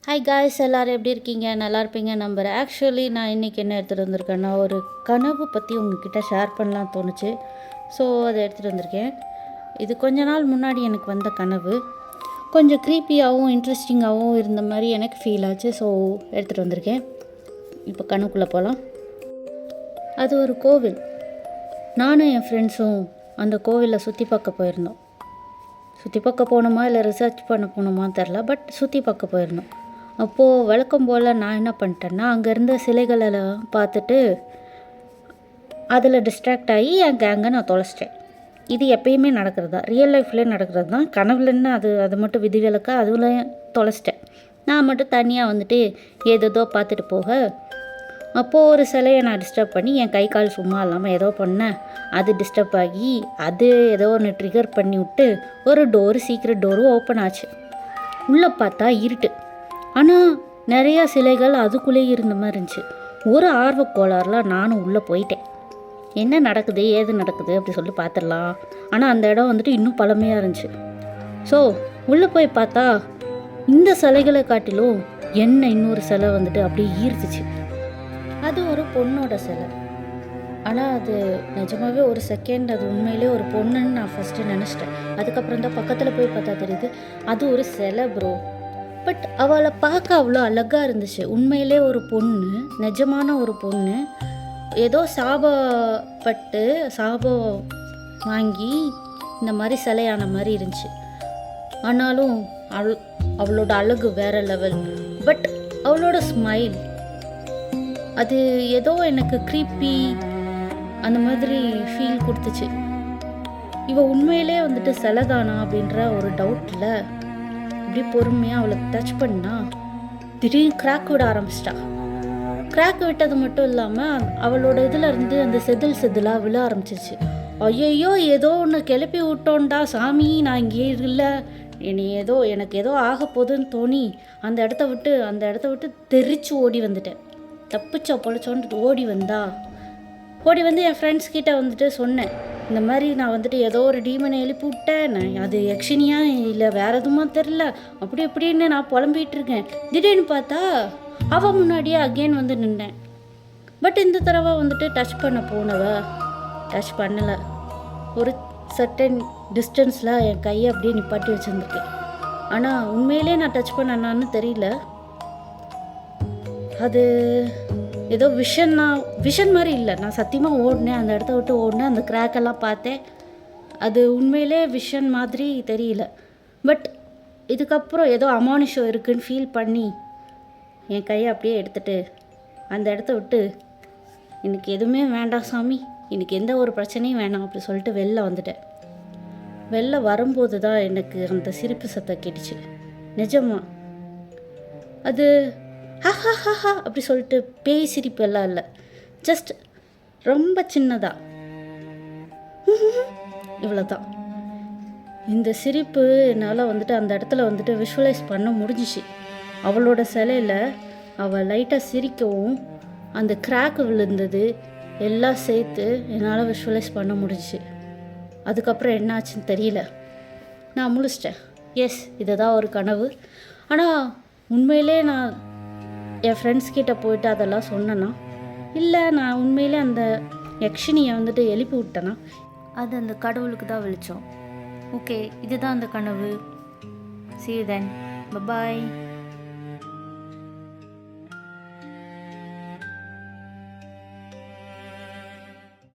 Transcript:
Hi guys, எல்லோரும் எப்படி இருக்கீங்க? நல்லா இருப்பீங்க நம்புகிறேன். ஆக்சுவலி நான் இன்றைக்கி என்ன எடுத்துகிட்டு வந்திருக்கேன்னா, ஒரு கனவு பற்றி உங்ககிட்ட ஷேர் பண்ணலாம் தோணுச்சு. ஸோ அதை எடுத்துகிட்டு வந்திருக்கேன். இது கொஞ்ச நாள் முன்னாடி எனக்கு வந்த கனவு. கொஞ்சம் க்ரீப்பியாகவும் இன்ட்ரெஸ்டிங்காகவும் இருந்த மாதிரி எனக்கு ஃபீல் ஆச்சு. ஸோ எடுத்துகிட்டு வந்திருக்கேன். இப்போ கனவுக்குள்ளே போகலாம். அது ஒரு கோவில். நானும் என் ஃப்ரெண்ட்ஸும் அந்த கோவிலில் சுற்றி பார்க்க போயிருந்தோம். சுற்றி பார்க்க போனோமா இல்லை ரிசர்ச் பண்ண போனோமான்னு தெரில, பட் சுற்றி பார்க்க போயிருந்தோம். அப்போது வழக்கம் போல் நான் என்ன பண்ணிட்டேன்னா, அங்கே இருந்த சிலைகளெல்லாம் பார்த்துட்டு அதில் டிஸ்ட்ராக்ட் ஆகி என் கேங்கை நான் தொலைச்சிட்டேன். இது எப்பயுமே நடக்கிறது தான், ரியல் லைஃப்லேயே நடக்கிறது தான். கனவுலன்னு அது மட்டும் விதிவிலக்கா அதில் தொலைச்சிட்டேன். நான் மட்டும் தனியாக வந்துட்டு ஏதோ பார்த்துட்டு போக, அப்போது ஒரு சிலையை நான் டிஸ்டர்ப் பண்ணி என் கை கால் சும்மா இல்லாமல் ஏதோ பண்ணேன். அது டிஸ்டர்ப் ஆகி அது ஏதோ ஒன்று ட்ரிகர் பண்ணி விட்டு ஒரு சீக்ரெட் டோரும் ஓப்பன் ஆச்சு. உள்ளே பார்த்தா இருட்டு. ஆனால் நிறையா சிலைகள் அதுக்குள்ளேயே இருந்த மாதிரி இருந்துச்சு. ஒரு ஆர்வக்கோளாறில் நானும் உள்ளே போயிட்டேன். என்ன நடக்குது ஏது நடக்குது அப்படி சொல்லி பார்த்துடலாம். ஆனால் அந்த இடம் வந்துட்டு இன்னும் பழமையாக இருந்துச்சு. ஸோ உள்ளே போய் பார்த்தா இந்த சிலைகளை காட்டிலும் என்ன இன்னொரு சிலை வந்துட்டு அப்படியே ஈர்த்துச்சு. அது ஒரு பொண்ணோட சிலை. ஆனால் அது நிஜமாகவே ஒரு செகண்ட் அது உண்மையிலே ஒரு பொண்ணுன்னு நான் ஃபஸ்ட்டு நினச்சிட்டேன். அதுக்கப்புறம் தான் பக்கத்தில் போய் பார்த்தா தெரியுது அது ஒரு சிலை ப்ரோ. பட் அவளை பார்க்க அவ்வளோ அழகாக இருந்துச்சு. உண்மையிலே ஒரு பொண்ணு, நிஜமான ஒரு பொண்ணு. ஏதோ சாபம் வாங்கி இந்த மாதிரி சிலையான மாதிரி இருந்துச்சு. ஆனாலும் அவளோட அழகு வேற லெவல். பட் அவளோட ஸ்மைல் அது ஏதோ எனக்கு க்ரீப்பி அந்த மாதிரி ஃபீல் கொடுத்துச்சு. இவள் உண்மையிலே வந்துட்டு சிலைதானா அப்படின்ற ஒரு டவுட்டில் இப்படி பொறுமையாக அவளை டச் பண்ணா திடீர்னு கிராக் விட ஆரம்பிச்சிட்டா. கிராக் விட்டது மட்டும் இல்லாமல் அவளோட இதில் இருந்து அந்த செதிலாக விழ ஆரம்பிச்சிச்சு. ஐயோ ஏதோ ஒன்று கிளப்பி விட்டோண்டா சாமி, நான் இங்கே இல்லை, எனக்கு ஏதோ ஆக போகுதுன்னு தோணி அந்த இடத்த விட்டு தெரிச்சு ஓடி வந்துட்டேன். தப்பிச்சா பொழைச்சோன்ட்டு ஓடி வந்து என் ஃப்ரெண்ட்ஸ் கிட்ட வந்துட்டு சொன்னேன். இந்த மாதிரி நான் வந்துட்டு ஏதோ ஒரு டீமனை எழுப்பி விட்டேன், அது யக்ஷினியா இல்லை வேறு எதுவுமா தெரில அப்படி இப்படின்னு நான் புலம்பிகிட்டு இருக்கேன். திடீர்னு பார்த்தா அவள் முன்னாடியே அகெயின் வந்து நின்னேன். பட் இந்த தடவை வந்துட்டு டச் பண்ணலை. ஒரு சர்டன் டிஸ்டன்ஸில் என் கையை அப்படியே நிப்பாட்டி வச்சுருந்துருக்கேன். ஆனால் உண்மையிலே நான் டச் பண்ணனான்னு தெரியல. அது ஏதோ விஷன் மாதிரி இல்லை. நான் சத்தியமாக ஓடினேன், அந்த இடத்த விட்டு ஓடினேன், அந்த கிராக்கெல்லாம் பார்த்தேன். அது உண்மையிலே விஷன் மாதிரி தெரியல. பட் இதுக்கப்புறம் ஏதோ அமானுஷம் இருக்குதுன்னு ஃபீல் பண்ணி என் கையை அப்படியே எடுத்துகிட்டு அந்த இடத்த விட்டு எனக்கு எதுவுமே வேண்டாம் சாமி, எனக்கு எந்த ஒரு பிரச்சனையும் வேணாம் அப்படி சொல்லிட்டு வெளில வந்துட்டேன். வெளில வரும்போது தான் எனக்கு அந்த சிரிப்பு சத்தம் கேட்டுச்சு. நிஜமா அது ஹஹா அப்படி சொல்லிட்டு பேய் சிரிப்பு எல்லாம் இல்லை, ஜஸ்ட் ரொம்ப சின்னதாக இவ்வளோதான். இந்த சிரிப்பு என்னால் வந்துட்டு அந்த இடத்துல வந்துட்டு விஷுவலைஸ் பண்ண முடிஞ்சிச்சு. அவளோட சிலையில் அவள் லைட்டாக சிரிக்கவும் அந்த கிராக் விழுந்தது எல்லாம் சேர்த்து என்னால் விஷுவலைஸ் பண்ண முடிஞ்சிச்சு. அதுக்கப்புறம் என்ன ஆச்சுன்னு தெரியல, நான் முழிச்சிட்டேன். எஸ், இதை தான் ஒரு கனவு. ஆனால் உண்மையிலே நான் என் ஃப்ரெண்ட்ஸ் கிட்டே போயிட்டு அதெல்லாம் சொன்னேன்னா, இல்லை நான் உண்மையிலே அந்த யக்ஷினியை வந்துட்டு எழுப்பி விட்டேன்னா அது அந்த கடவுளுக்கு தான் வெளிச்சம். ஓகே, இதுதான் அந்த கனவு. See you then. Bye bye.